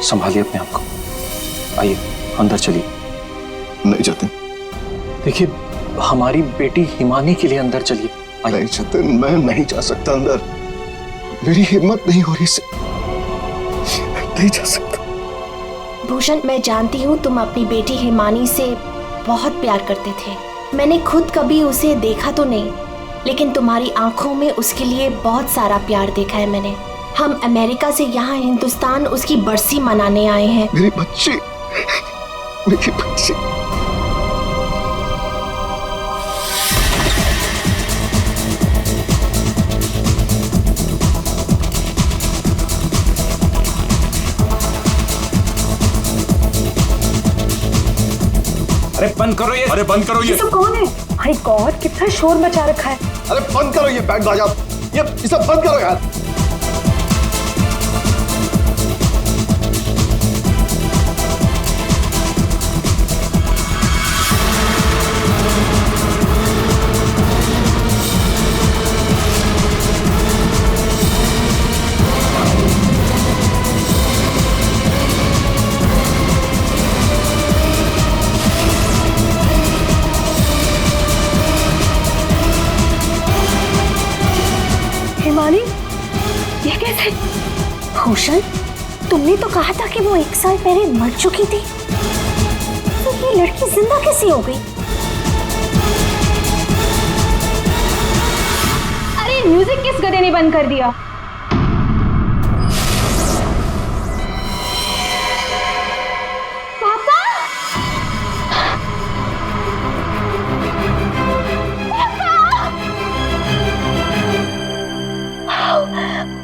संभालिए अपने आप को। आइए अंदर चलिए। नहीं जाते। देखिए हमारी बेटी हिमानी के लिए अंदर चलिए। नहीं जतिन, मैं नहीं जा सकता अंदर। मेरी हिम्मत नहीं हो रही से नहीं जा सकता। भूषण, मैं जानती हूँ तुम अपनी बेटी हिमानी से बहुत प्यार करते थे। मैंने खुद कभी उसे देखा तो नहीं, लेकिन तुम्हारी आंखों में उसके लिए बहुत सारा प्यार देखा है मैंने। हम अमेरिका से यहाँ हिंदुस्तान उसकी बरसी मनाने आए हैं। मेरी बच्ची, मेरी बच्ची। अरे बंद करो ये, अरे बंद करो ये। तो कौन है? माय गॉड, कितना शोर मचा रखा है। अरे बंद करो ये बैंड बाजा, ये सब बंद करो यार। हिमानी, ये कैसे? भूषण, तुमने तो कहा था कि वो 1 साल पहले मर चुकी थी, तो ये लड़की जिंदा कैसे हो गई? अरे म्यूजिक किस गधे ने बंद कर दिया? पापा!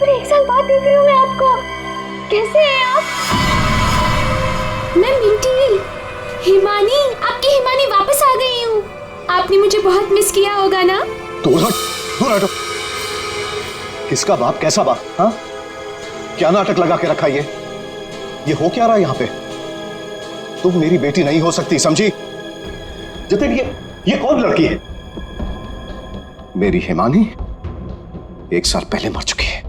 अरे 1 साल बाद देख रही हूँ मैं आपको। कैसे हैं आप? मैं मिंटी, हिमानी, आपकी हिमानी वापस आ गई हूँ। आपने मुझे बहुत मिस किया होगा ना? दूर हट, दूर हटो। किसका बाप, कैसा बाप? हाँ, क्या नाटक लगा के रखा ये हो क्या रहा है यहाँ पे? तुम मेरी बेटी नहीं हो सकती, समझी? जतिन, ये कौन लड़की है? मेरी हिमानी 1 साल पहले मर चुकी है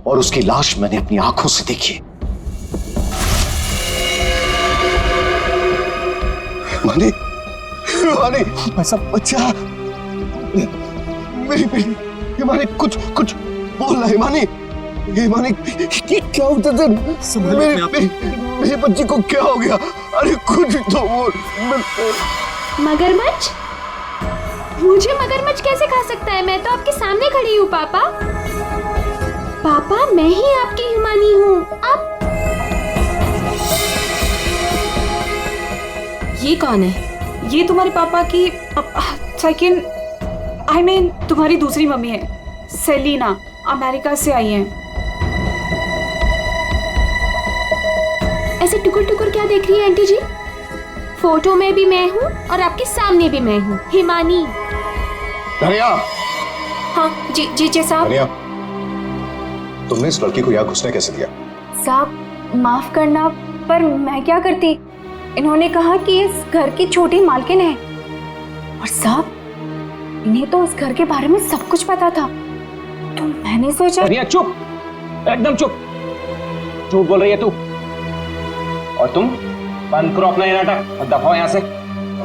और उसकी लाश मैंने अपनी आंखों से देखी। हिमानी, हिमानी, ऐसा बच्चा, मेरी बेटी हिमानी, कुछ बोल रहा। हिमानी, हिमानी, क्या होता था? मेरी बच्ची को क्या हो गया? अरे कुछ तो बोल। मगरमच्छ? मुझे मगरमच्छ कैसे खा सकता है? मैं तो आपके सामने खड़ी हूँ पापा। पापा, मैं ही आपकी हिमानी हूँ। आप ये कौन है? ये तुम्हारे पापा की सेकंड, आई मीन तुम्हारी दूसरी मम्मी है, सेलिना, अमेरिका से आई हैं। ऐसे टुकुर टुकुर क्या देख रही है आंटी जी? फोटो में भी मैं हूँ और आपके सामने भी मैं हूँ, हिमानी। धनिया। हाँ जी साहब। धनिया, तुमने इस लड़की को यहाँ घुसने कैसे दिया? साहब माफ करना, पर मैं क्या करती? इन्होंने कहा कि इस घर की छोटी मालकिन है, और साहब इन्हें तो इस घर के बारे में सब कुछ पता था, तो मैंने सोचा। धनिया चुप, एकदम चुप। झूठ बोल रही है तू। और तुम बंद करो अपना ये नाटक और दफाओ यहाँ से।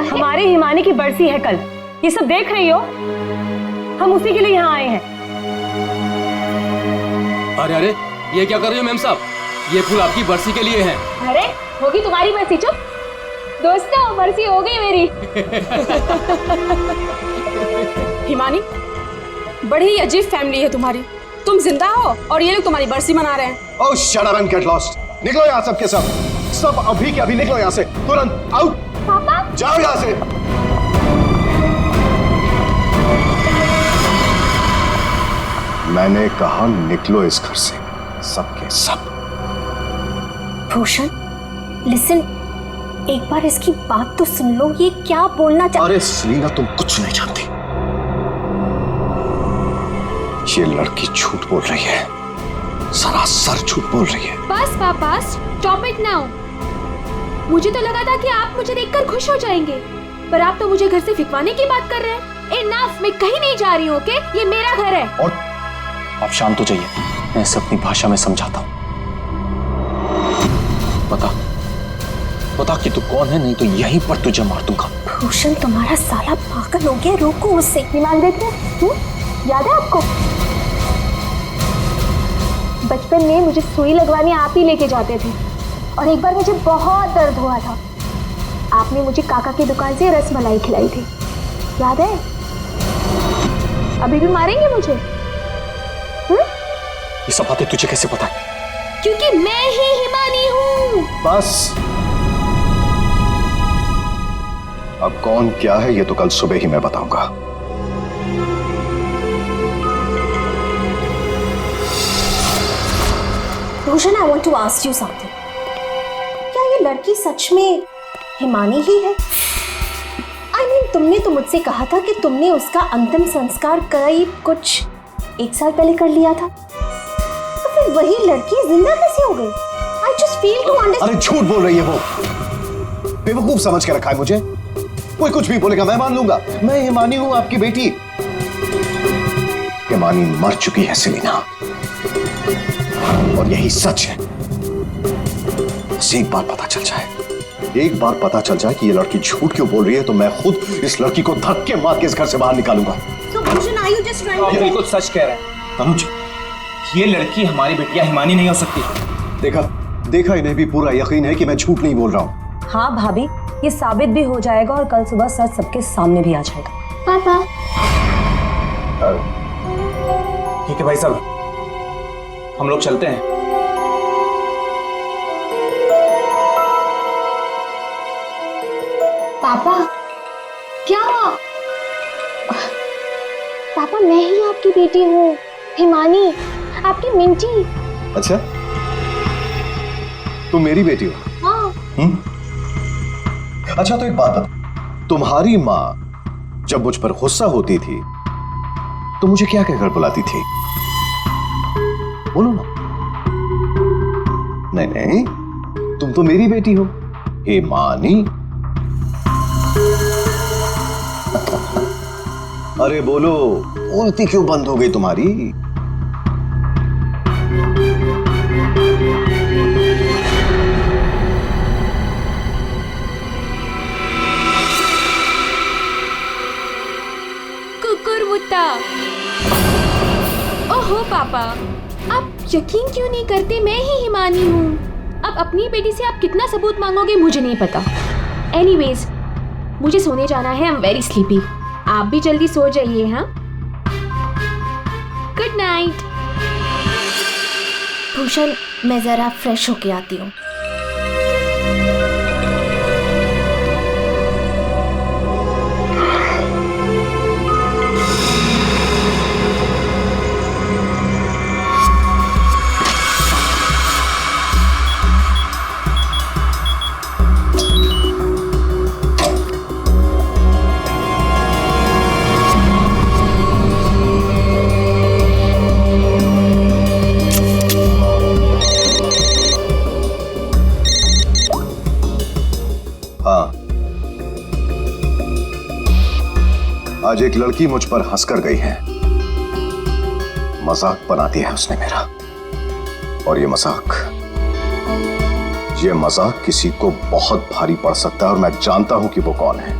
हमारे हिमानी की बरसी है कल, ये सब देख रही हो? हम उसी के लिए यहाँ आए हैं। अरे अरे, ये क्या कर रही हो मैम साहब? ये फूल आपकी बरसी के लिए है। अरे होगी तुम्हारी बरसी, चुप। दोस्तों, बरसी हो गई मेरी। हिमानी, बड़ी ही अजीब फैमिली है तुम्हारी। तुम जिंदा हो और ये लोग तुम्हारी बरसी मना रहे हैं। Oh shut up and get lost. निकलो यहाँ सब के सब अभी के अभी निकलो यहाँ से, तुरंत आउट। पापा, जाओ यहाँ से। मैंने कहा निकलो इस घर से, सब के सब। भूषण, लिसन, एक बार इसकी बात तो सुन लो। ये क्या बोलना चाह... अरे सेलिना, तुम कुछ नहीं जानती। ये लड़की झूठ बोल रही है, सरासर झूठ बोल रही है। बस पापा, स्टॉप इट नाउ। मुझे तो लगा था कि आप मुझे देखकर खुश हो जाएंगे, पर आप तो मुझे घर से फिकवाने की बात कर रहे हैं। इनफ, मैं कहीं नहीं जा रही हूँ, ओके? ये मेरा घर है। और आप शांत हो जाइए, मैं इसे अपनी भाषा में समझाता हूँ। बता कि तू कौन है, नहीं तो यहीं पर तुझे मार दूंगा। भूषण तुम्हारा साला पागल हो गया, रोको उससे। ईमान देते याद है आपको? बचपन में मुझे सुई लगवाने आप ही लेके जाते थे, और एक बार मुझे बहुत दर्द हुआ था। आपने मुझे काका की दुकान से रसमलाई खिलाई थी, याद है? अभी भी मारेंगे मुझे? ये सब बातें तुझे कैसे पता है? क्योंकि मैं ही हिमानी हूँ। बस अब कौन क्या है ये तो कल सुबह ही मैं बताऊंगा। Bhushan, I want to ask you something. क्या ये लड़की सच में हिमानी ही है? I mean, तुमने तो मुझसे कहा था कि तुमने उसका अंतिम संस्कार करीब कुछ 1 साल पहले कर लिया था, तो फिर वही लड़की जिंदा कैसे हो गई? I just fail to understand. अरे झूठ बोल रही है वो, बेवकूफ समझ के रखा है मुझे। कोई कुछ भी बोलेगा मैं मान लूंगा। मैं हिमानी हूं, आपकी बेटी। हिमानी मर चुकी है सेलिना, और यही सच है। बस एक बार पता चल जाए कि ये लड़की झूठ क्यों बोल रही है, तो मैं खुद इस लड़की को धक्के मार के इस घर से बाहर निकालूंगा। So, Bhushan, are you just trying तो आप to- बिल्कुल सच कह रहे हैं तनुज, ये लड़की हमारी बेटिया हिमानी नहीं हो सकती। देखा इन्हें भी पूरा यकीन है कि मैं झूठ नहीं बोल रहा हूं। हाँ भाभी, ये साबित भी हो जाएगा और कल सुबह सच सबके सामने भी आ जाएगा। पापा, ठीक है भाई साहब, हम लोग चलते हैं। पापा, क्या? पापा, मैं ही आपकी बेटी हूँ, हिमानी, आपकी मिंटी। अच्छा, तुम मेरी बेटी हो? हाँ। अच्छा, तो एक बात बता, तुम्हारी माँ जब मुझ पर गुस्सा होती थी तो मुझे क्या कहकर बुलाती थी? बोलो ना। नहीं, तुम तो मेरी बेटी हो, हिमानी। अरे बोलो, बोलती क्यों बंद हो गई तुम्हारी? कुकुरमुत्ता। ओहो पापा, आप यकीन क्यों नहीं करते मैं ही हिमानी हूँ? अब अपनी बेटी से आप कितना सबूत मांगोगे मुझे नहीं पता। एनीवेज, मुझे सोने जाना है, आई एम वेरी स्लीपी। आप भी जल्दी सो जाइए। हाँ, गुड नाइट। भूषण, मैं जरा फ्रेश होके आती हूँ। आज एक लड़की मुझ पर हंसकर गई है, मजाक बना दिया है उसने मेरा, और ये मजाक किसी को बहुत भारी पड़ सकता है, और मैं जानता हूं कि वो कौन है।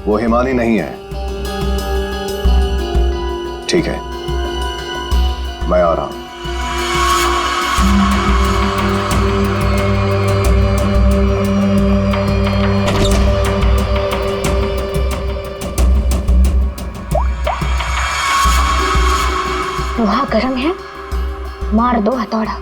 वो हिमानी नहीं है। ठीक है, मैं आ रहा हूं। लोहा गर्म है, मार दो हथौड़ा।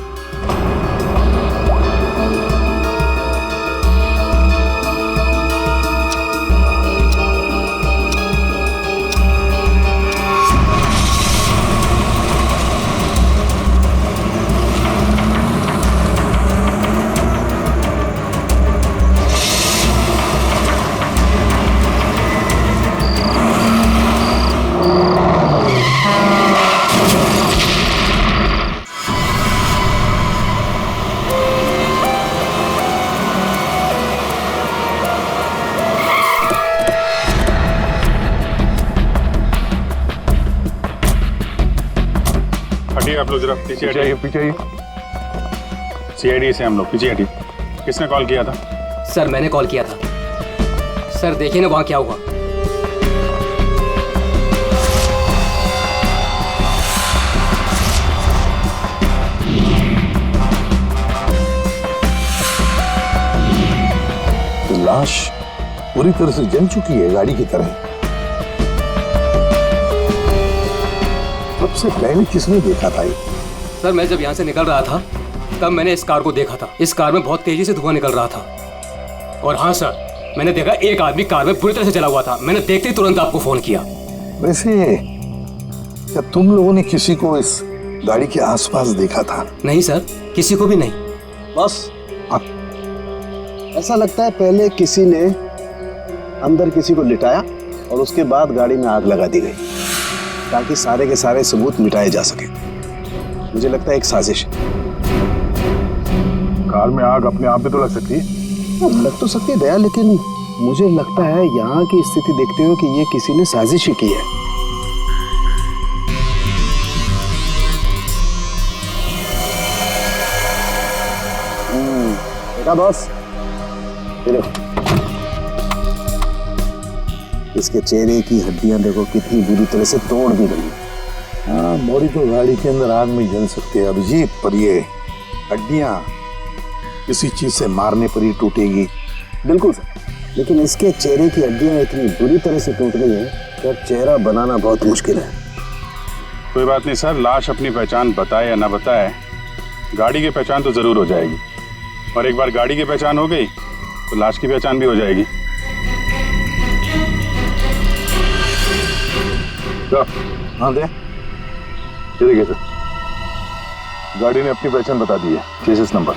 हटिए आप लोग, जरा पीछे हटिए। पीछे सीआईडी से हम लोग, पीछे हटिए। किसने कॉल किया था? सर मैंने कॉल किया था। सर देखिए ना वहाँ क्या हुआ। लाश पूरी तरह से जल चुकी है, गाड़ी की तरह। सबसे पहले किसने देखा था ये? सर मैं जब यहाँ से निकल रहा था तब मैंने इस कार को देखा था। इस कार में बहुत तेजी से धुआं निकल रहा था। और हाँ सर, मैंने देखा एक आदमी कार में बुरी तरह से जला हुआ था। मैंने देखते ही तुरंत आपको फोन किया। वैसे क्या तुम लोगों ने किसी को इस गाड़ी के आसपास देखा था? नहीं सर, किसी को भी नहीं। बस ऐसा लगता है पहले किसी ने अंदर किसी को लिटाया और उसके बाद गाड़ी में आग लगा दी गई ताकि सारे के सारे सबूत मिटाए जा सके। मुझे लगता है एक साजिश है। कार में आग अपने आप भी तो लग सकती है। लग तो सकती है दया, लेकिन मुझे लगता है यहाँ की स्थिति देखते हुए कि ये किसी ने साजिश ही की है। देखा बॉस, इसके चेहरे की हड्डियां देखो कितनी बुरी तरह से तोड़ दी गई। हाँ, बॉडी तो गाड़ी के अंदर आग में जल सकती है अभिजीत, पर ये हड्डियां किसी चीज से मारने पर ही टूटेगी। बिल्कुल सर, लेकिन इसके चेहरे की हड्डियां इतनी बुरी तरह से टूट गई हैं कि अब चेहरा बनाना बहुत मुश्किल है। कोई बात नहीं सर, लाश अपनी पहचान बताए या ना बताए, गाड़ी की पहचान तो जरूर हो जाएगी। और एक बार गाड़ी की पहचान हो गई तो लाश की पहचान भी हो जाएगी। हाँ दे, ये देखिए सर, गाड़ी ने अपनी पहचान बता दी है, केसेस नंबर।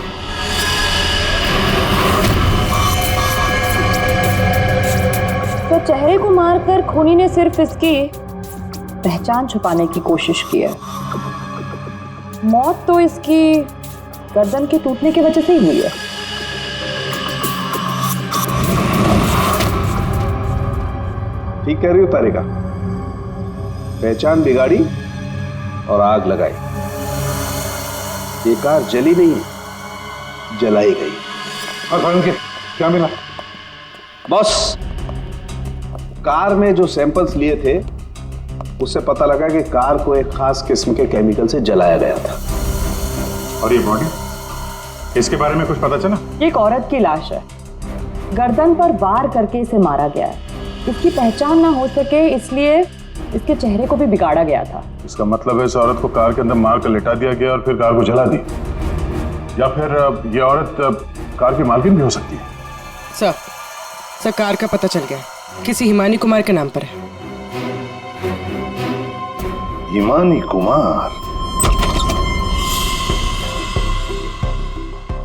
तो चेहरे को मारकर खूनी ने सिर्फ इसकी पहचान छुपाने की कोशिश की है। मौत तो इसकी गर्दन के टूटने की वजह से ही हुई है। ठीक कह रही हो तारिका, पहचान बिगाड़ी और आग लगाई। ये कार जली नहीं, जलाई गई। क्या मिला? बॉस, कार में जो सैंपल्स लिए थे उससे पता लगा कि कार को एक खास किस्म के केमिकल से जलाया गया था। और ये बॉडी, इसके बारे में कुछ पता चला? ये एक औरत की लाश है, गर्दन पर वार करके इसे मारा गया है। इसकी पहचान ना हो सके इसलिए इसके चेहरे को भी बिगाड़ा गया था। इसका मतलब है इस औरत को कार के अंदर मार कर लिटा दिया गया और फिर कार को जला दी, या फिर ये औरत कार की मालकिन भी हो सकती है। सर कार का पता चल गया, किसी हिमानी कुमार के नाम पर है। हिमानी कुमार?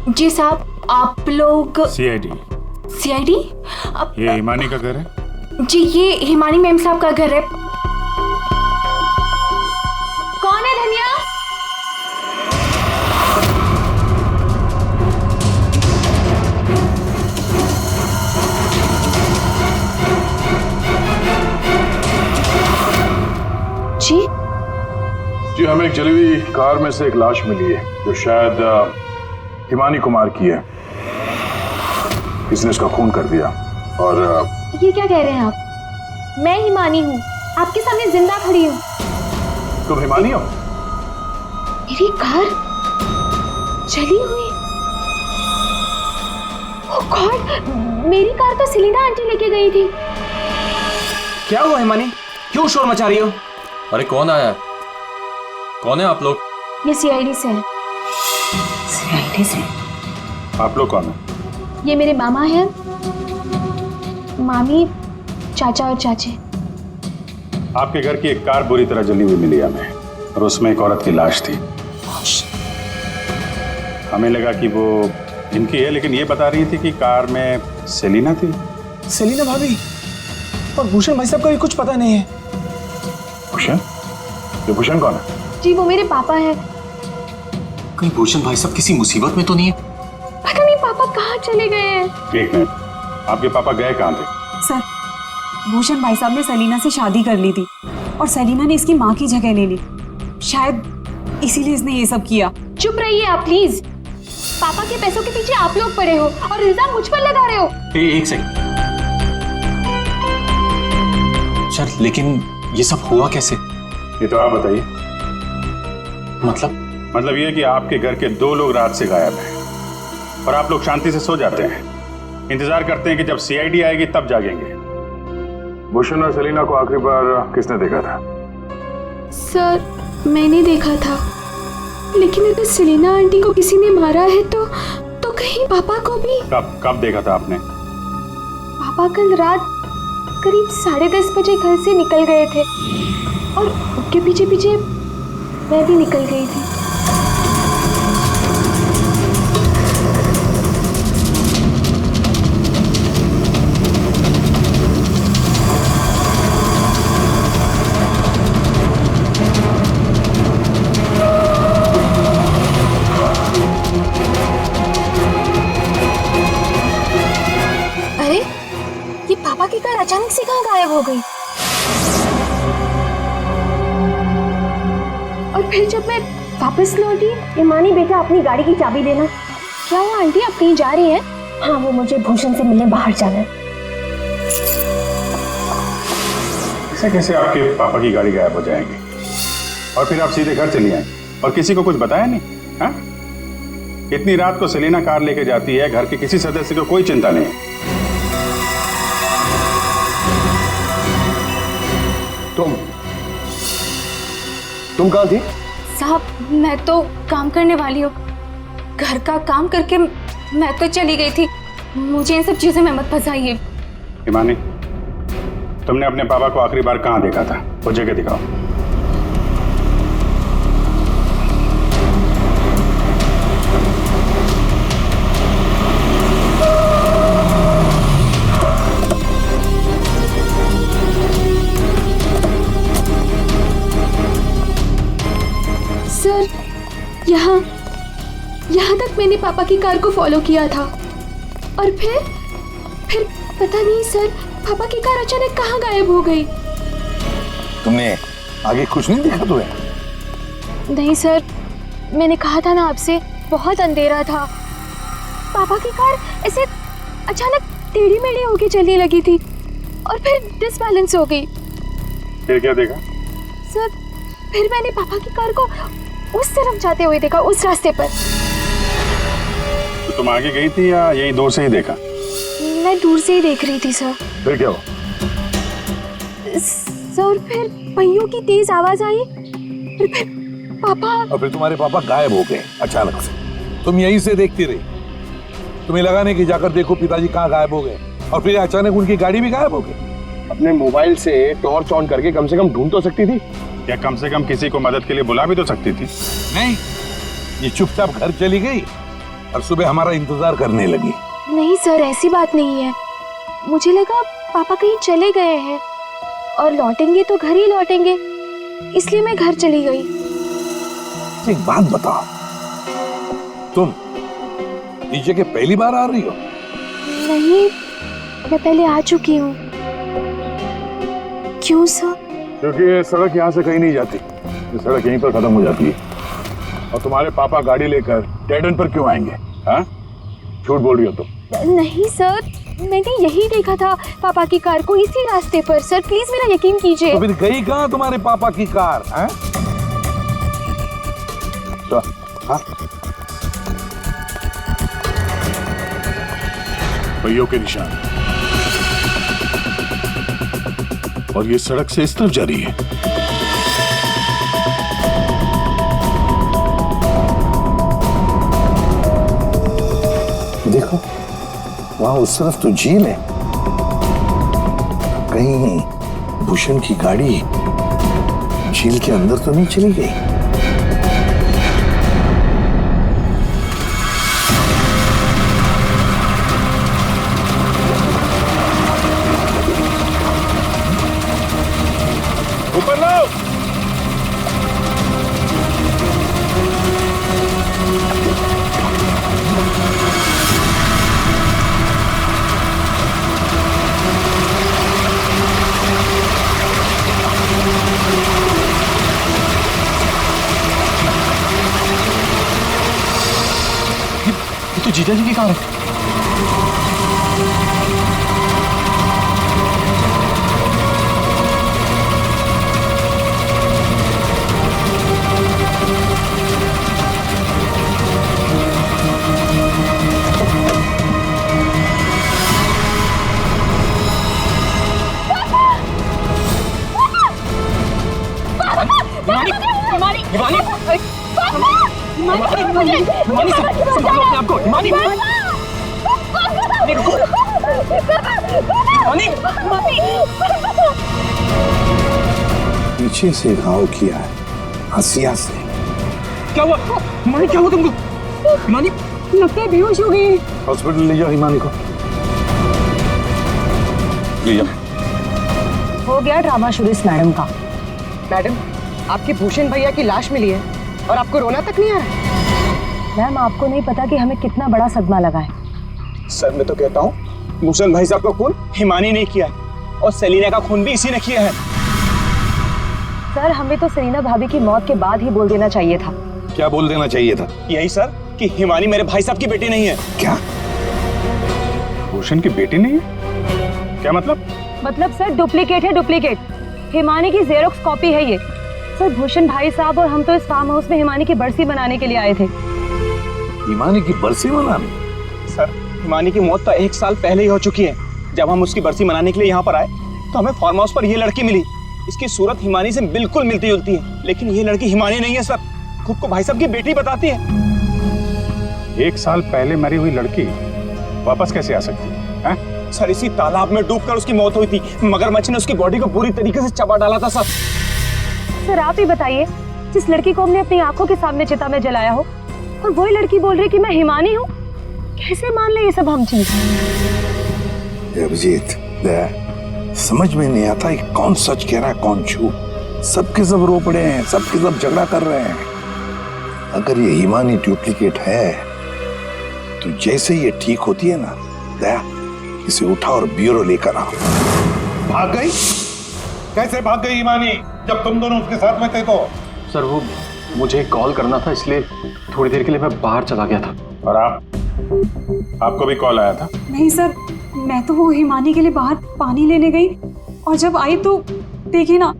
जी साहब, आप लोग सीआईडी। सीआईडी? ये हिमानी का घर है? जी, ये हिमानी मैम साहब का घर है। कौन है धनिया? जी जी, हमें एक जली हुई कार में से एक लाश मिली है जो शायद हिमानी कुमार की है। इसने उसका खून कर दिया। और ये क्या कह रहे हैं आप? मैं हिमानी हूँ, आपके सामने जिंदा खड़ी हूँ। तुम हिमानी हो? मेरी कार जली हुई? ओह गॉड, मेरी कार तो सेलिना आंटी लेके गई थी। क्या हुआ हिमानी, क्यों शोर मचा रही हो? अरे कौन आया है? कौन है आप लोग? ये सीआईडी से है। सीआईडी से? आप लोग कौन है? ये मेरे मामा हैं, मामी, चाचा और चाची। आपके घर की एक कार बुरी तरह जली हुई मिली हमें और उसमें एक औरत की लाश थी। हमें लगा कि वो इनकी है, लेकिन ये बता रही थी कि कार में सेलिना थी। सेलिना भाभी और भूषण भाई साहब का भी कुछ पता नहीं है। भूषण? ये भूषण कौन है? जी वो मेरे पापा हैं। कहीं भूषण भाई साहब किसी मुसीबत में तो नहीं है? पता नहीं पापा कहाँ चले गए हैं। एक मिनट, आपके पापा गए कहाँ थे? सर, भूषण भाई साहब ने सेलिना से शादी कर ली थी और सेलिना ने इसकी माँ की जगह ले ली। शायद इसीलिए इसने ये सब किया। चुप रहिए आप प्लीज। पापा के पैसों के पीछे आप लोग पड़े हो और इल्जाम मुझ पर लगा रहे हो। एक सेकंड सर, लेकिन ये सब हुआ कैसे? ये तो आप बताइए। मतलब ये कि आपके घर के 2 लोग रात से गायब हैं और आप लोग शांति से सो जाते हैं, इंतजार करते हैं कि जब सीआईडी आएगी तब जागेंगे। भूषण और सेलिना को आखिरी बार किसने देखा था? सर मैंने देखा था, लेकिन अगर सेलिना आंटी को किसी ने मारा है तो कहीं पापा को भी। कब देखा था आपने? पापा कल रात करीब 10:30 बजे घर से निकल गए थे और उनके पीछे पीछे मैं भी निकल गई थी। अरे ये पापा की कार अचानक से कहाँ गायब हो गई? और फिर जब मैं वापस लौटी, ईमानी बेटा अपनी गाड़ी की चाबी देना। क्या हुआ आंटी, आप कहीं जा रही हैं? हाँ, वो मुझे भूषण से मिलने बाहर जाना है। ऐसे कैसे आपके पापा की गाड़ी गायब हो जाएगी और फिर आप सीधे घर चली आए और किसी को कुछ बताया नहीं? हाँ, इतनी रात को सेलिना कार लेके जाती है, घर के किसी सदस्य को कोई चिंता नहीं है। तुम कहाँ थी? साहब मैं तो काम करने वाली हूँ, घर का काम करके मैं तो चली गई थी। मुझे इन सब चीजों में मत फंसाइए। हिमानी, तुमने अपने पापा को आखिरी बार कहाँ देखा था? वो जगह दिखाओ। सर यहाँ तक मैंने पापा की कार को फॉलो किया था और फिर पता नहीं सर, पापा की कार अचानक कहाँ गायब हो गई। तुमने आगे कुछ नहीं देखा तुम्हें? नहीं सर, मैंने कहा था ना आपसे, बहुत अंधेरा था। पापा की कार ऐसे अचानक टेढ़ी मेढ़ी होके चलने लगी थी और फिर डिसबैलेंस हो गई। फिर क्या देखा? सर फिर मैंने पापा की कार को उस तरफ जाते हुए देखा, उस रास्ते पर। तो तुम आगे गई थी या यही दूर से ही देखा? मैं दूर से ही देख रही थी सर। फिर क्या हुआ? सर फिर पहियों की तेज आवाज आई, फिर पापा। और फिर तुम्हारे पापा गायब हो गए अचानक से। तुम यहीं से देखती रही, तुम्हें लगा नहीं कि जाकर देखो पिताजी कहाँ गायब हो गए, और फिर अचानक उनकी गाड़ी भी गायब हो गई। अपने मोबाइल से टॉर्च ऑन करके कम से कम ढूंढ तो सकती थी। या कम से कम किसी को मदद के लिए बुला भी तो सकती थी। नहीं, ये चुपचाप घर चली गई और सुबह हमारा इंतजार करने लगी। नहीं सर, ऐसी बात नहीं है। मुझे लगा पापा कहीं चले गए हैं और लौटेंगे तो घर ही लौटेंगे, इसलिए मैं घर चली गई। एक बात बताओ, तुम इस जगह पहली बार आ रही हो? नहीं, मैं पहले आ चुकी हूँ। क्यों सर? क्योंकि ये सड़क यहाँ से कहीं नहीं जाती, ये सड़क यहीं पर खत्म हो जाती है। और तुम्हारे पापा गाड़ी लेकर डेड एंड पर क्यों आएंगे? हाँ, झूठ बोल रही हो तुम। नहीं सर, मैंने यही देखा था पापा की कार को, इसी रास्ते पर। सर प्लीज मेरा यकीन कीजिए। तो फिर गई कहाँ तुम्हारे पापा की कार? हाँ? तो, हाँ? पहियों के निशान, और ये सड़क से इस तरफ जा रही है। देखो, वहां उस तरफ तो झील है। कहीं भूषण की गाड़ी झील के अंदर तो नहीं चली गई? ऊपर लो। ये तो जीजा जी की कार है। पीछे से घाव किया है, हंसिया से। क्या हुआ हिमानी, क्या हुआ तुमको? हिमानी लगता है बेहोश हो गई। हॉस्पिटल ले जाओ हिमानी को, ले जाओ। हो गया ड्रामा शुरू इस मैडम का। मैडम, आपके भूषण भैया की लाश मिली है और आपको रोना तक नहीं आ रहा? मैम, आपको नहीं पता कि हमें कितना बड़ा सदमा लगा है। सर मैं तो कहता हूँ भूषण भाई साहब का खून हिमानी ने किया है और सेलिना का खून भी इसी ने किया है। सर, हमें तो सेलिना भाभी की मौत के बाद ही बोल देना चाहिए था। क्या बोल देना चाहिए था? यही सर कि हिमानी मेरे भाई साहब की बेटी नहीं है। क्या भूषण की बेटी नहीं है? क्या मतलब? मतलब सर डुप्लीकेट है, डुप्लीकेट। हिमानी की जेरोक्स कॉपी है ये। सर, भूषण भाई साहब और हम तो इस फार्म हाउस में हिमानी की बरसी मनाने के लिए आए थे। हिमानी की बरसी मनाने? सर हिमानी की मौत तो 1 साल पहले ही हो चुकी है। जब हम उसकी बरसी मनाने के लिए यहाँ पर आए तो हमें फार्म हाउस पर ये लड़की मिली। इसकी सूरत हिमानी से बिल्कुल मिलती जुलती है, लेकिन ये लड़की हिमानी नहीं है सर, खुद को भाई साहब की बेटी बताती है। 1 साल पहले मरी हुई लड़की वापस कैसे आ सकती है? सर इसी तालाब में डूबकर उसकी मौत हुई थी। मगरमच्छ ने उसकी बॉडी को बुरी तरीके से चबा डाला था सर। सर आप ही बताइए, जिस लड़की को हमने अपनी आंखों के सामने चिता में जलाया हो और वही लड़की बोल रही कि मैं हिमानी हूँ, कैसे मान ले ये सब हम चीज? अभिजीत, समझ में नहीं आता कि कौन सच कह रहा है कौन झूठ। सबके सब रो पड़े हैं, सबके सब झगड़ा कर रहे हैं। अगर ये हिमानी डुप्लीकेट है तो जैसे ये ठीक होती है ना, दया इसे उठा और ब्यूरो लेकर आओ। भाग गई? कैसे भाग गई हिमानी जब तुम दोनों उसके साथ में थे तो? सर वो मुझे कॉल करना था, इसलिए थोड़ी देर के लिए मैं बाहर चला गया था। और आपको भी कॉल आया था? नहीं सर, मैं तो वो हिमानी के लिए बाहर पानी लेने गई और जब आई तो देखिए ना,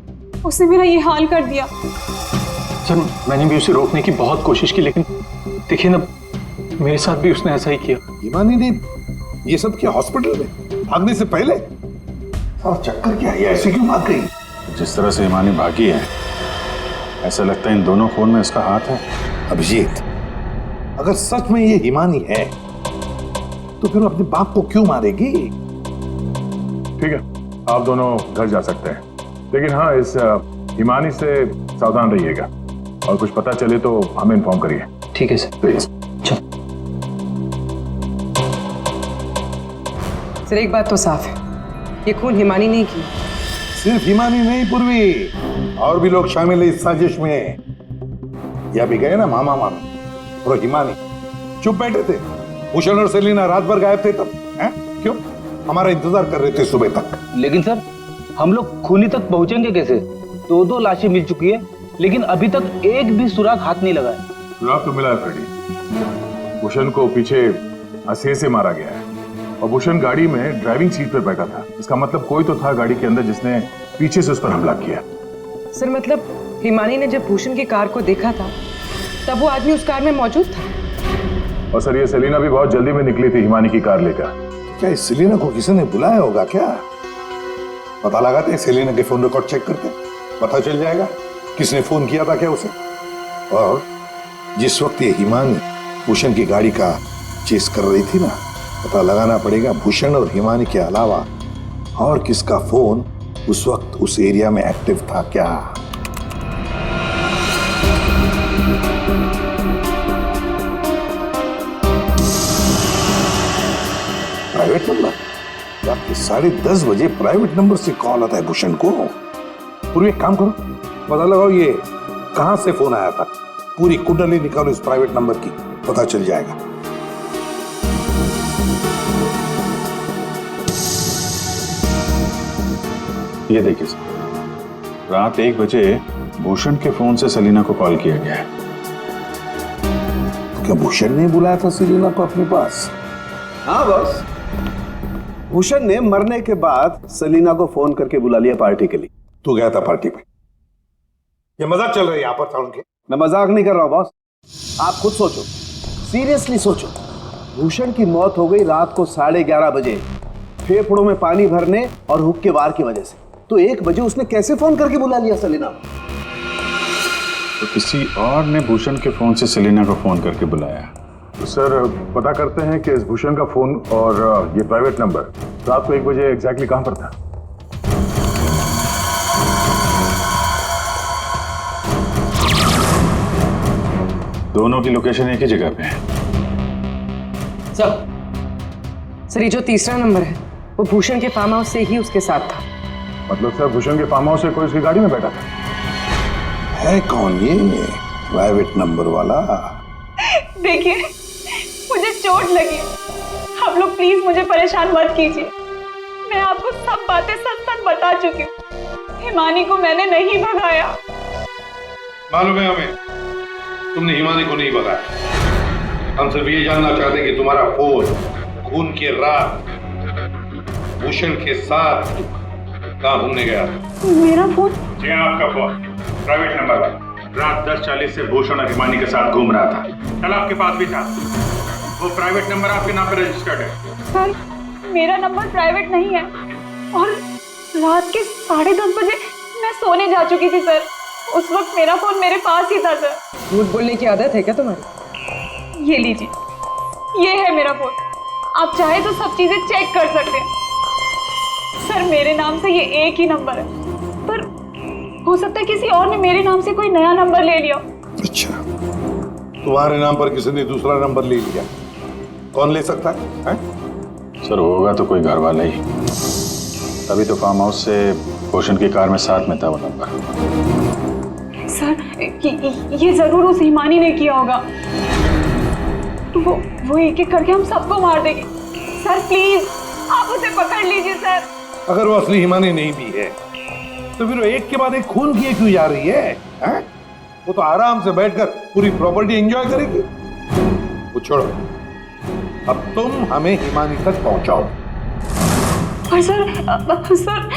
उसने मेरा ये हाल कर दिया। सर मैंने भी उसे रोकने की बहुत कोशिश की, लेकिन देखिए ना मेरे साथ भी उसने ऐसा ही किया। हिमानी ने ये सब किया हॉस्पिटल में भागने से पहले? और चक्कर क्या है, ऐसे क्यों भाग गई? जिस तरह से हिमानी भागी है, ऐसा लगता है इन दोनों खून में इसका हाथ है। अभिजीत, अगर सच में ये हिमानी है तो फिर अपने बाप को क्यों मारेगी? ठीक है, आप दोनों घर जा सकते हैं, लेकिन हाँ इस हिमानी से सावधान रहिएगा और कुछ पता चले तो हमें इन्फॉर्म करिए। ठीक है सर। प्लीज। सर एक बात तो साफ है, ये खून हिमानी नहीं की। सिर्फ हिमानी नहीं पूर्वी, और भी लोग शामिल है इस साजिश में। या भी गए ना मामा मामी और हिमानी चुप बैठे थे। भूषण और सेलिना रात भर गायब थे तब, हैं? क्यों? हमारा इंतजार कर रहे थे सुबह तक। लेकिन सर हम लोग खूनी तक पहुंचेंगे कैसे? 2 लाशें मिल चुकी है, लेकिन अभी तक एक भी सुराग हाथ नहीं लगा है। सुराग तो मिला है फ्रेडी। भूषण को पीछे हंसे से मारा गया है और भूषण गाड़ी में ड्राइविंग सीट पर बैठा था। इसका मतलब कोई तो था गाड़ी के अंदर जिसने पीछे से उस पर हमला किया। सर मतलब हिमानी ने जब भूषण की कार को देखा था तब वो आदमी उस कार में मौजूद था। और सर ये सेलिना भी बहुत जल्दी में निकली थी हिमानी की कार लेकर। क्या इस सेलिना को किसी ने बुलाया होगा क्या? पता लगाते हैं, सेलिना के फोन रिकॉर्ड चेक करते हैं, पता चल जाएगा किसने फोन किया था क्या उसे। और जिस वक्त ये हिमानी भूषण की गाड़ी का चेस कर रही थी ना, पता लगाना पड़ेगा भूषण और हिमानी के अलावा और किसका फोन उस वक्त उस एरिया में एक्टिव था क्या। Private number? रात के 10:30 बजे प्राइवेट नंबर से कॉल आता है भूषण को। पूरी एक काम करो, पता लगाओ ये कहां से फोन आया था। पूरी कुंडली निकालो इस प्राइवेट नंबर की, पता चल जाएगा। ये देखिए सर, रात 1 बजे भूषण के फोन से सेलिना को कॉल किया गया है। क्या भूषण ने बुलाया था सेलिना को अपने पास? हाँ बॉस, भूषण ने मरने के बाद सेलिना को फोन करके बुला लिया पार्टी के लिए। तू गया था पार्टी में? ये मजाक चल रहा है यहाँ पर था उनके? मैं मजाक नहीं कर रहा हूं बॉस, आप खुद सोचो, सीरियसली सोचो। भूषण की मौत हो गई रात को 11:30 बजे, फेफड़ों में पानी भरने और हुक्के वार की वजह से। तो 1 बजे उसने कैसे फोन करके बुला लिया सेलिना को? तो किसी और ने भूषण के फोन से सेलिना को फोन करके बुलाया। तो सर पता करते हैं कि इस भूषण का फोन और ये प्राइवेट नंबर रात को 1 बजे एग्जैक्टली कहां पर था? दोनों की लोकेशन एक ही जगह पे है। सर ये जो तीसरा नंबर है वो भूषण के फार्म हाउस से ही उसके साथ था। मतलब सर भूषण के फार्म हाउस से कोई उसकी गाड़ी में बैठा था? है कौन ये प्राइवेट नंबर वाला? देखिए मुझे चोट लगी, आप लोग प्लीज मुझे परेशान मत कीजिए। मैं आपको सब बातें सच सच बता चुकी हूँ। हिमानी को मैंने नहीं भगाया। मालूम है हमें, तुमने हिमानी को नहीं भगाया। हम सिर्फ ये जानना चाहते हैं कि तुम्हारा फोन खून की रात भूषण के साथ कहाँ घूमने गया? मेरा फोन? जी आपका फोन प्राइवेट नंबर रात 10:40 से भूषण और हिमानी के साथ घूम रहा था। कल आपके पास भी था। वो प्राइवेट नंबर आपके नाम पर रजिस्टर्ड है। सर मेरा नंबर प्राइवेट नहीं है और रात के 10:30 बजे मैं सोने जा चुकी थी सर। उस वक्त मेरा फोन मेरे पास ही था सर। झूठ बोलने की आदत है क्या तुम्हारी? ये लीजिए, ये है मेरा फोन। आप चाहे तो सब चीजें चेक कर सकते हैं सर। मेरे नाम से ये एक ही नंबर है, पर हो सकता है किसी और ने मेरे नाम से कोई नया नंबर ले लिया। अच्छा, तुम्हारे नाम पर किसी ने दूसरा नंबर ले लिया? कौन ले सकता है? सर होगा तो कोई घर वाला ही, तभी तो फार्म हाउस से भूषण की कार में साथ में था वो नंबर। सर ये जरूर उस हिमानी ने किया होगा। वो एक एक करके हम सबको मार देगी। सर प्लीज आप उसे पकड़ लीजिए सर। अगर वो असली हिमानी नहीं भी है तो फिर वो एक के बाद एक खून किए क्यों जा रही है? वो तो आराम से बैठकर पूरी प्रॉपर्टी एंजॉय करेगी। वो छोड़ो, अब तुम हमें हिमानी तक पहुंचाओ। पर सर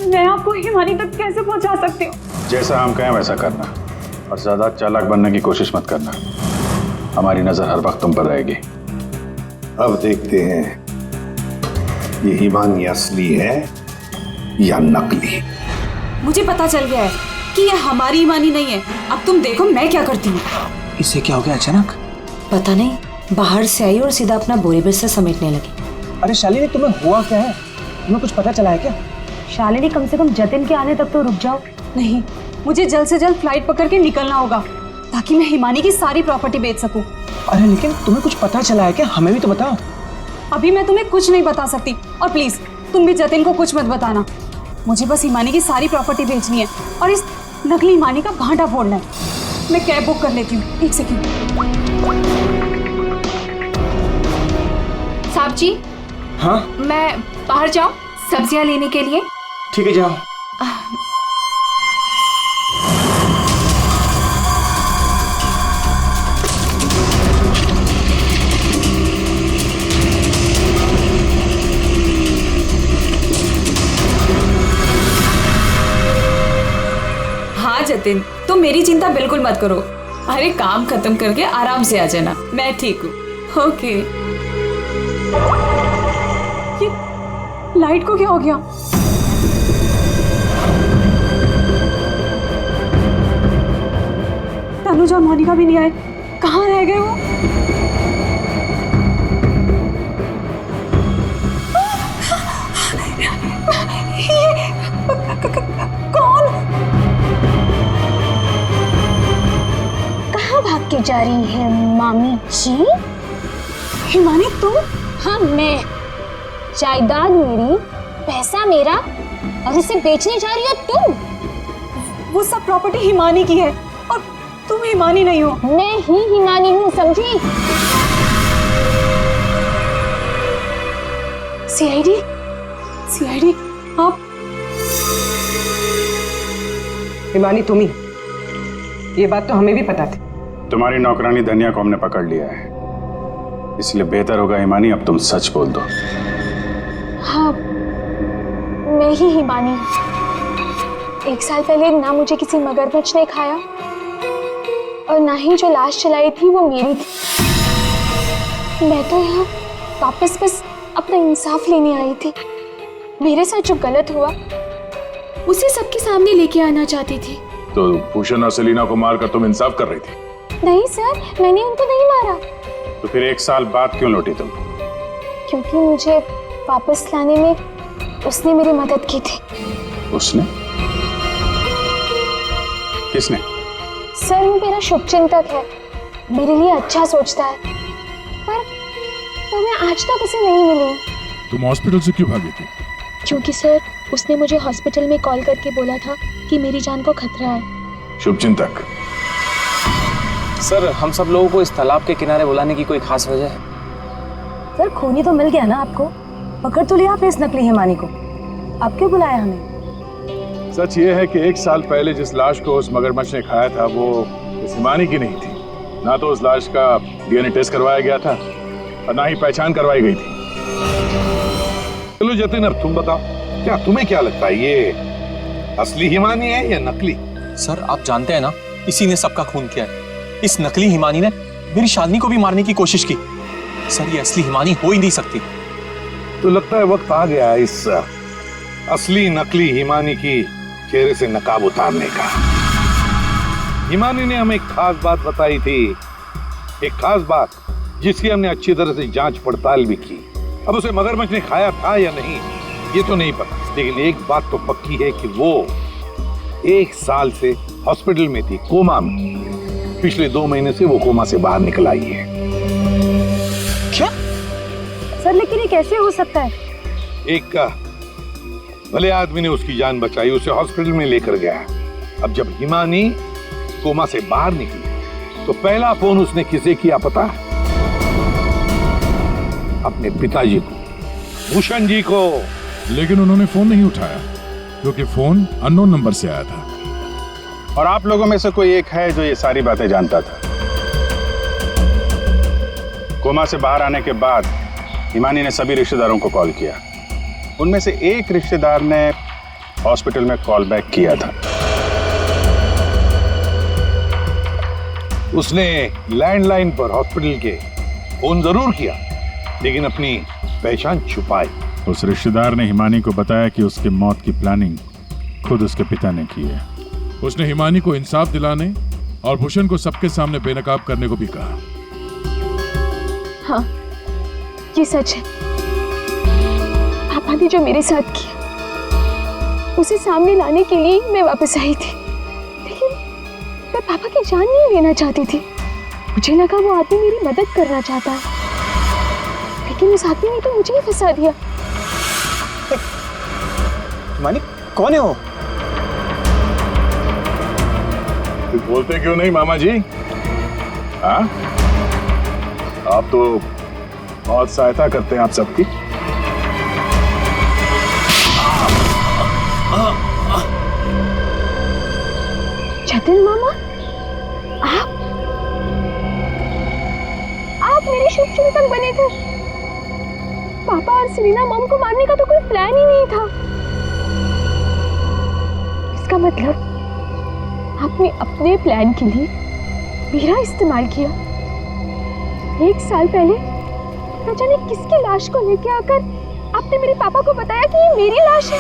मैं आपको हिमानी तक कैसे पहुंचा सकती हूँ? जैसा हम कहें वैसा करना और ज्यादा चालाक बनने की कोशिश मत करना। हमारी नजर हर वक्त तुम पर रहेगी। अब देखते हैं ये हिमानी असली है या नकली। मुझे पता चल गया है कि ये हमारी हिमानी नहीं है। अब तुम देखो मैं क्या करती हूँ। इससे क्या हो गया अचानक? पता नहीं, बाहर से आई और सीधा अपना बोरी बिस्तर समेटने लगी। अरे शालिनी तुम्हें हुआ क्या है? तुम्हें कुछ पता चला है क्या? शालिनी कम से कम जतिन के आने तक तो रुक जाओ। नहीं, मुझे जल्द से जल्द फ्लाइट पकड़ के निकलना होगा ताकि मैं हिमानी की सारी प्रॉपर्टी बेच सकूं। अरे लेकिन तुम्हें कुछ पता चला है क्या? हमें भी तो बताओ। अभी मैं तुम्हें कुछ नहीं बता सकती और प्लीज तुम भी जतिन को कुछ मत बताना। मुझे बस हिमानी की सारी प्रॉपर्टी बेचनी है और इस नकली हिमानी का भांटा फोड़ना है। मैं कैब बुक कर लेती हूँ। 1 सेकंड। साहब जी। हाँ मैं बाहर जाऊं सब्जियां लेने के लिए? ठीक है जाओ। हाँ जतिन, तुम मेरी चिंता बिल्कुल मत करो। अरे काम खत्म करके आराम से आ जाना, मैं ठीक हूँ। ओके। ये लाइट को क्या हो गया? तनुजा और मोनिका भी नहीं आए, कहाँ रह गए वो? कौन? कहाँ भाग के जा रही है मामी जी? हिमानी तुम? हाँ मैं। जायदाद मेरी, पैसा मेरा और इसे बेचने जा रही हो तुम? वो सब प्रॉपर्टी हिमानी की है और तुम हिमानी नहीं हो। मैं ही हिमानी हूँ, समझी? सीआईडी आप? हिमानी तुम ही। ये बात तो हमें भी पता थी, तुम्हारी नौकरानी धनिया को हमने पकड़ लिया है, इसलिए बेहतर होगा हिमानी अब तुम सच बोल दो। हाँ, मैं ही हिमानी। 1 साल पहले ना मुझे किसी मगरमच्छ ने खाया और ना ही जो लाश चलाई थी वो मेरी थी। मैं तो यहाँ वापस बस अपना इंसाफ लेने आई थी। मेरे साथ जो गलत हुआ उसे सबके सामने लेके आना चाहती थी। तो भूषण और सेलिना को मारकर तुम इंसाफ कर रही थी? नहीं सर, मैंने उनको नहीं मारा। तो फिर 1 साल बाद क्यों लौटी तुम? क्योंकि मुझे वापस लाने में उसने मेरी मदद की थी। उसने? किसने? सर, वो मेरा शुभचिंतक है, मेरे लिए अच्छा सोचता है, पर मैं आज तक उसे नहीं मिली। तुम हॉस्पिटल से क्यों भागी थी? क्योंकि सर, उसने मुझे हॉस्पिटल में कॉल करके बोला था कि मेरी जान को खतरा है। शुभचिंतक। सर, हम सब लोगों को इस तालाब के किनारे बुलाने की कोई खास वजह है? सर, खूनी तो मिल गया ना आपको, पकड़ तो लिया आपने इस नकली हिमानी को। आप क्यों बुलाया हमें? सच ये है कि 1 साल पहले जिस लाश को उस मगरमच्छ ने खाया था वो इस हिमानी की नहीं थी। ना तो उस लाश का DNA टेस्ट करवाया गया था और ना ही पहचान करवाई गई थी। चलो जतिन, अब तुम बताओ, क्या तुम्हें क्या लगता है, ये असली हिमानी है या नकली? सर, आप जानते हैं ना, इसी ने सबका खून किया है। इस नकली हिमानी ने मेरी शालिनी को भी मारने की कोशिश की। सर, ये असली हिमानी हो ही नहीं सकती। तो लगता है वक्त आ गया इस असली नकली हिमानी की चेहरे से नकाब उतारने का। हिमानी ने हमें एक खास बात बताई थी, एक खास बात जिसकी हमने अच्छी तरह से जांच पड़ताल भी की। अब उसे मगरमच्छ ने खाया था या नहीं ये तो नहीं पता, लेकिन एक बात तो पक्की है कि वो 1 साल से हॉस्पिटल में थी, कोमा में। पिछले 2 महीने से वो कोमा से बाहर निकल आई है। क्या? सर, लेकिन ये कैसे हो सकता है? एक भले आदमी ने उसकी जान बचाई, उसे हॉस्पिटल में लेकर गया। अब जब हिमानी कोमा से बाहर निकली तो पहला फोन उसने किसे किया पता? अपने पिताजी को, भूषण जी को। लेकिन उन्होंने फोन नहीं उठाया क्योंकि फोन अननोन नंबर से आया था। और आप लोगों में से कोई एक है जो ये सारी बातें जानता था। कोमा से बाहर आने के बाद हिमानी ने सभी रिश्तेदारों को कॉल किया। उनमें से एक रिश्तेदार ने हॉस्पिटल में कॉल बैक किया था। उसने लैंडलाइन पर हॉस्पिटल के फोन जरूर किया, लेकिन अपनी पहचान छुपाई। उस रिश्तेदार ने हिमानी को बताया कि उसके मौत की प्लानिंग खुद उसके पिता ने की है। उसने हिमानी को इंसाफ दिलाने और भूषण को सबके सामने बेनकाब करने को भी कहा। हाँ, ये सच है। पापा ने जो मेरे साथ किया उसे सामने लाने के लिए मैं वापस आई थी, लेकिन मैं पापा की जान नहीं लेना चाहती थी। मुझे लगा वो आदमी मेरी मदद करना चाहता है, लेकिन उस आदमी ने तो मुझे ही फंसा दिया। हिमानी, कौन है वो? तो बोलते क्यों नहीं मामा जी? हाँ, आप तो बहुत सहायता करते हैं आप सबकी। जतिन मामा, आप मेरे शुभचिंतक बने थे। पापा और सेलिना मॉम को मारने का तो कोई प्लान ही नहीं था। इसका मतलब आपने अपने प्लान के लिए मेरा इस्तेमाल किया। 1 साल पहले न जाने किसकी लाश को लेके आकर आपने मेरे पापा को बताया कि ये मेरी लाश है।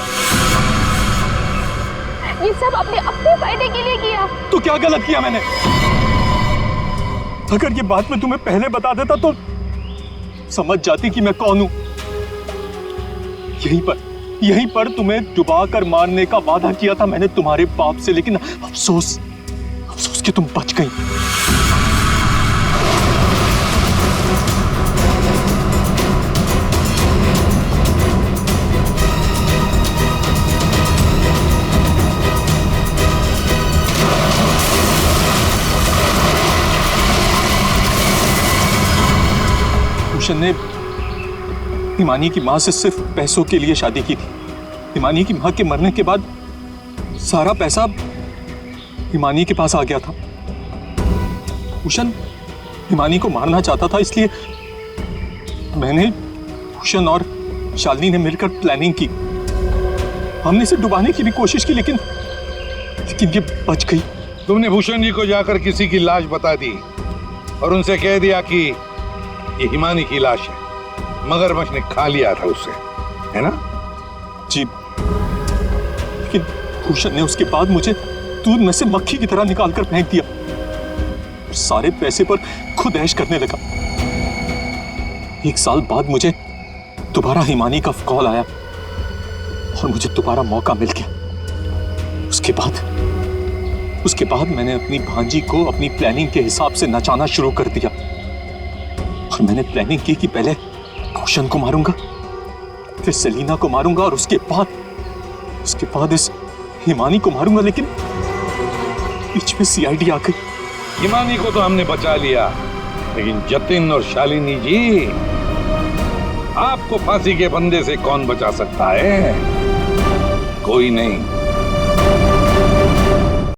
ये सब अपने अपने फायदे के लिए किया। तो क्या गलत किया मैंने? अगर ये बात मैं तुम्हें पहले बता देता तो समझ जाती कि मैं कौन हूं। यहीं पर तुम्हें डुबा कर मारने का वादा किया था मैंने तुम्हारे बाप से, लेकिन अफसोस कि तुम बच गई। भूषण ने हिमानी की मां से सिर्फ पैसों के लिए शादी की थी। हिमानी की मां के मरने के बाद सारा पैसा हिमानी के पास आ गया था। भूषण हिमानी को मारना चाहता था, इसलिए मैंने, भूषण और शालिनी ने मिलकर प्लानिंग की। हमने इसे डुबाने की भी कोशिश की, लेकिन ये बच गई। तुमने भूषण जी को जाकर किसी की लाश बता दी और उनसे कह दिया कि ये हिमानी की लाश है, मगरमच्छ ने खा लिया था उसे, है ना? जी, लेकिन भूषण ने उसके बाद मुझे दूध में से मक्खी की तरह निकालकर फेंक दिया और सारे पैसे पर खुद ऐश करने लगा। 1 साल बाद मुझे दोबारा हिमानी का कॉल आया और मुझे दोबारा मौका मिल गया। उसके बाद मैंने अपनी भांजी को अपनी प्लानिंग के हिसाब से नचाना शुरू कर दिया और मैंने प्लानिंग की कि पहले भूषण को मारूंगा, फिर सेलिना को मारूंगा और उसके बाद इस हिमानी को मारूंगा, लेकिन बीच में सीआईडी आ गई। हिमानी को तो हमने बचा लिया, लेकिन जतिन और शालिनी जी, आपको फांसी के फंदे से कौन बचा सकता है? कोई नहीं।